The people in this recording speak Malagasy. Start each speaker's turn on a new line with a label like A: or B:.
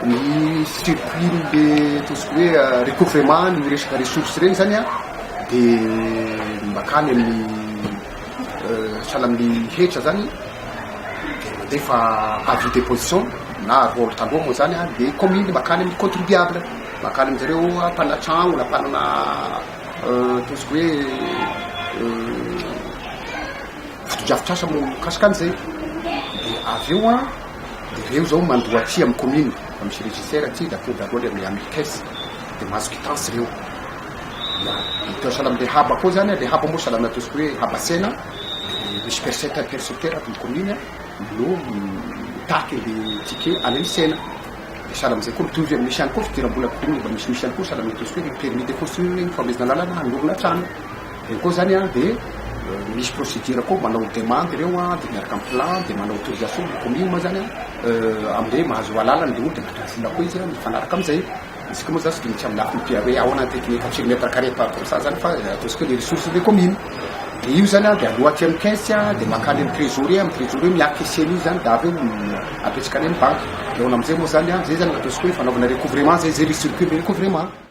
A: ny circuit le ataontsika hoe recouvrement ny resaka ressource regny zany a de makany amin'ny sahala amin'ny hetra zany de mandefa avis de position na rôle taloha moa zany a de commune makany amin'ny contribuable makany amin'zareo mpanatragno na mpanana ataontsika hoe fotodrafitrasa mo mikasika an'izay de avy eo a de reo zao mandoaty amin'ny commune misy régisseur ty dakodaroly amin'ny caisse de mahazo quittance reo to sahala am'le haba koa zany le haba moa sahala ataontsika hoe habasena misy percepteur amin'ny commune no mitaky le ticket any sena de sahala am'izay koa mitovy amin'ny misy ihany koa fidiram-bola commune mba misy ihany koa sahala ataontsika hoe permis de construire regny famezana lalana hanorina trano regny koa zany a de misy procédure koa manao demande reo a de miaraka amin'ny plan de manao autorisation de commune moa zany a am'le mahazo alalany le olo de mahatrafina koa izy a mifanaraka am'izay isika moa zany sy de mitsy amin'ny lafiny pia hoe ao anaty 4 mètres carrés par rapport ça zany fa ataontsika hoe les ressources des communes de io zany a de alohaty amin'ny caisse a de makany amin'ny trésorier miaky seny io zany da avy eo apetsaka any amin'ny banque eo am'izay moa zany a zay zany ataontsika hoe fanaovana recouvrement zay recircuit le recouvrement